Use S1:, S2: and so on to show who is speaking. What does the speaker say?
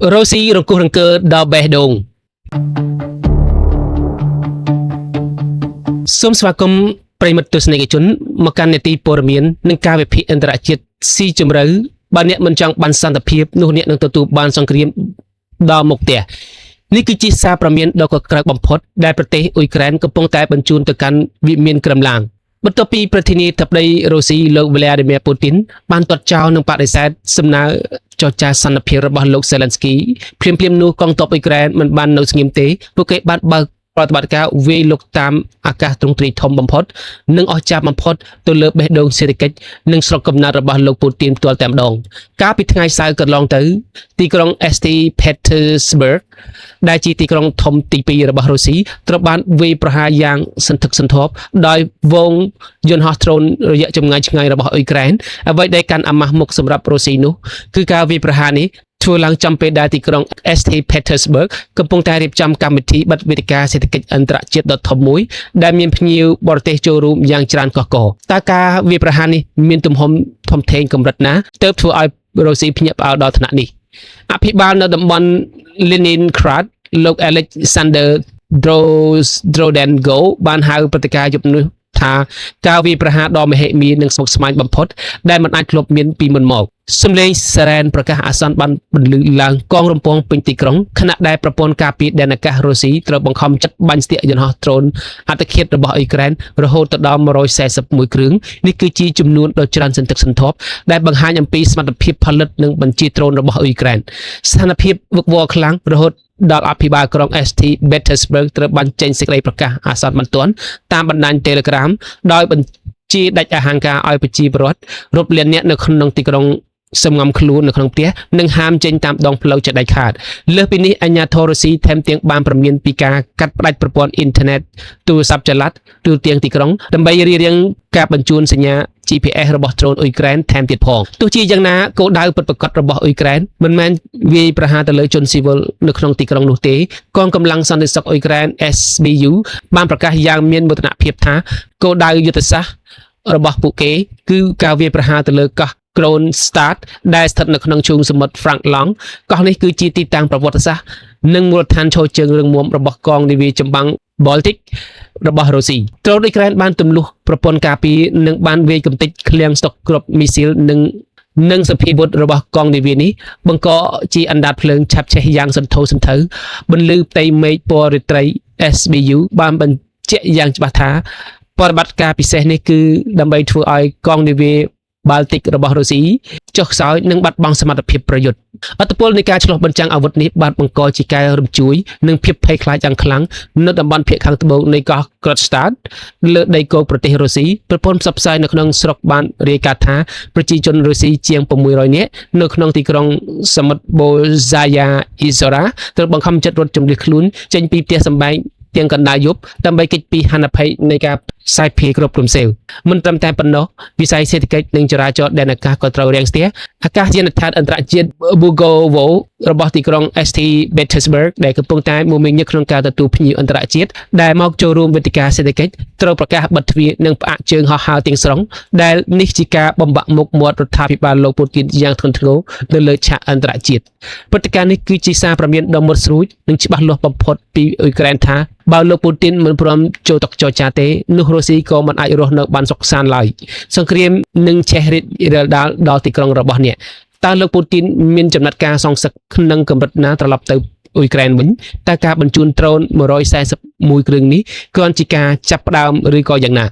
S1: រ៉ូស៊ីរង្គោះរង្គើដល់បេះដូងសូមស្វាគមន៍ប្រិមិត្តទស្សនិកជនមកកាន់នេតិព័ត៌មាននិងការវិភាគអន្តរជាតិស៊ីជម្រៅបើអ្នកមិនចង់បានសន្តិភាពនោះអ្នកនឹងទទួលបានសង្គ្រាមដល់មុខផ្ទះនេះគឺជាសារព្រមានដ៏កក្រើកបំផុតដែលប្រទេសអ៊ុយក្រែនកំពុងតែបញ្ជូនទៅកាន់វិមានក្រឹមឡាងបន្ទាប់ពីប្រធានាធិបតីរុស្ស៊ីលោក Vladimir Putin បានទាត់ចោលនិងបដិសេធសំណើចរចាសន្តិភាពរបស់លោក Zelensky ភ្លាមៗនោះកងទ័ពអ៊ុយក្រែនមិនបាននៅស្ងៀមទេពួកគេបានបើកប្រតិបត្តិការវាយលុកតាមអាកាសទ្រង់ទ្រាយធំបំផុតនិងអស្ចារ្យបំផុតទៅលើបេះដូងសេដ្ឋកិច្ចនិងស្រុកកំណើតរបស់លោកពូទីនផ្ទាល់តែម្ដងកាលពីថ្ងៃសៅរ៍កន្លងទៅទីក្រុង St. Petersburg ដែលជាទីក្រុងធំទី2របស់រុស្ស៊ីត្រូវបានវាយប្រហារយ៉ាងសន្ធឹកសន្ធាប់ដោយវងយន្តហោះដ្រូនរយៈចម្ងាយឆ្ងាយរបស់អ៊ុយក្រែនអ្វីដែលកាន់អាម៉ាស់មុខសម្រាប់រុស្ស៊ីនោះគឺការវាយប្រហារនេះធ្វើឡើងចំពេលដែលទីក្រុង St. Petersburg កំពុងតែរៀបចំកម្មវិធីបិទវេទិកាសេដ្ឋកិច្ចអន្តរជាតិដ៏ធំមួយដែលមានភ្ញៀវបរទេសចូលរួមយ៉ាងច្រើនកុះករតើការវាយប្រហារនេះមានទំហំធំធេងកម្រិតណាទើបធ្វើឲ្យរុស្ស៊ីភ្ញាក់ផ្អើលដល់ថ្នាក់នេះអភិបាលនៅតំបន់ Leningrad លោក Alexander Drodenko បានហៅព្រឹត្តិការណ៍យប់នោះថាការវាយប្រហារដ៏មហិមានិងស្មុគស្មាញបំផុតដែលមិនអាចធ្លាប់មានពីមុនមកសំឡេងសារ៉ែនប្រកាសអាសន្នបានបន្លឺឡើងកងរំពងពេញទីក្រុងខណៈដែលប្រព័ន្ធការពារដែនអាកាសរុស្ស៊ីត្រូវបង្ខំចិត្តបាញ់ស្ទាក់យន្តហោះដ្រូនអត្តឃាតរបស់អ៊ុយក្រែនរហូតទៅដល់141គ្រឿងនេះគឺជាចំនួនដ៏ច្រើនសន្ធឹកសន្ធាប់ដែលបង្ហាញអំពីសមត្ថភាពផលិតនិងបញ្ជាដ្រូនរបស់អ៊ុយក្រែនស្ថានភាពវឹកវរខ្លាំងរហូតដល់អភិបាលក្រុង St. Petersburg ត្រូវបានចេញសេចក្តីប្រកាសអាសន្នបន្ទាន់តាមបណ្ដាញ Telegram ដោយបញ្ជាដាច់អហង្ការឲ្យប្រជាពលរដ្ឋរាប់លានអ្នកនៅក្នុងទីក្រុងសំងំខ្លួននៅក្នុងផ្ទះនិងហាមចេញតាមដងផ្លូវជាដាច់ខាតលើសពីនេះអាជ្ញាធររុស្ស៊ីថែមទាំងបានព្រមានពីការកាត់ផ្តាច់ប្រព័ន្ធអ៊ីនធឺណិតទូរស័ព្ទចល័តទូទាំងទីក្រុងដើម្បីរារាំងការបញ្ជូនសញ្ញា GPS របស់ដ្រូនអ៊ុយក្រែនថែមទៀតផងទោះជាយ៉ាងណាគោលដៅពិតប្រាកដរបស់អ៊ុយក្រែនមិនមែនវាយប្រហារទៅលើជនស៊ីវិលនៅក្នុងទីក្រុងនោះទេកងកម្លាំងសន្តិសុខអ៊ុយក្រែន SBU បានប្រកាសយ៉ាងមានមោទនភាពថាគោលដៅយុទ្ធសាស្ត្ររបស់ពួកគេគឺការវាយប្រហារទៅលើកោះKronstadt ដែលស្ថិតនៅក្នុងឈូងសមុទ្រ Frank Long កោះនេះគឺជាទីតាំងប្រវត្តិសាស្ត្រនិងមូលដ្ឋានឈរជើងរឹងមាំរបស់កងនាវាចម្បាំង Baltic របស់រុស្ស៊ីដ្រូនអ៊ុយក្រែនបានទម្លុះប្រព័ន្ធការពារនិងបានវាយកំទេចឃ្លាំងស្តុកគ្រាប់មីស៊ីលនិងសភាវុធរបស់កងនាវានេះបង្កជាអណ្ដាតភ្លើងឆាប់ឆេះយ៉ាងសន្ធោសន្ធៅបន្លឺផ្ទៃមេឃពណ៌រាត្រី SBU បានបញ្ជាក់យ៉ាងច្បាស់ថាបរិបត្តិការពិសេសនេះគឺដើម្បីធ្វើឲ្យកងនាវាបាល់ទិករបស់រុស្ស៊ីចុះខ្សោយនិងបាត់បង់សមត្ថភាពប្រយុទ្ធអត្តពលនៃការឆ្លុះបញ្ចាំងអាវុធនេះបានបង្កជាការរំជួយនិងភាពភ័យខ្លាចយ៉ាងខ្លាំងនៅតំបន់ភាគខាងត្បូងនៃកោះ Kronstadt លើដីគោកប្រទេសរុស្ស៊ីប្រព័ន្ធផ្សព្វផ្សាយនៅក្នុងស្រុកបានរាយការណ៍ថាប្រជាជនរុស្ស៊ីជាង600នាក់នៅក្នុងទីក្រុងសមុទ្រ Bolshaya Izhora ត្រូវបង្ខំចិត្តរត់ជម្លៀសខ្លួនចេញពីផ្ទះសម្បែងទាំងកណ្ដាលយប់ដើម្បីគេចពីហានិភ័យនៃការផ្សាយភាយគ្រប់គ្រងសេវមិនត្រឹមតែប៉ុណ្ណោះវិស័យសេដ្ឋកិច្ចនិងចរាចរណ៍ដែនអាកាសក៏ត្រូវរាំងស្ទះអាកាសយានដ្ឋានអន្តរជាតិ Bugovo របស់ទីក្រុង St. Petersburg ដែលកំពុងតែមមាញឹកក្នុងការទទួលភ្ញៀវអន្តរជាតិដែលមកចូលរួមវេទិកាសេដ្ឋកិច្ចត្រូវប្រកាសបិទទ្វារនិងផ្អាកជើងហោះហើរទាំងស្រុងដែលនេះជាការបំបាក់មុខមាត់រដ្ឋាភិបាលលោកពូទីនយ៉ាងធ្ងន់ធ្ងរនៅលើឆាកអន្តរជាតិព្រឹត្តិការណ៍នេះគឺជាសារព្រមានដ៏មុតស្រួចនិងច្បាស់លាស់បំផុតពីអ៊ុយក្រែនថាបើលោកពូទីនមិនព្រមចូលតុចរចាទេនោះរុស្ស៊ីក៏មិនអាចរស់នៅបានសុខសាន្តឡើយសង្គ្រាមនឹងឆេះរិតរាលដាលដល់ទីក្រុងរបស់អ្នកតើលោកពូទីនមានចំណាត់ការសងសឹកក្នុងកម្រិតណាត្រឡប់ទៅអ៊ុយក្រែនវិញតើការបញ្ជូនដ្រូន141គ្រឿងនេះគ្រាន់ជាការចាប់ផ្ដើមឬក៏យ៉ាងណា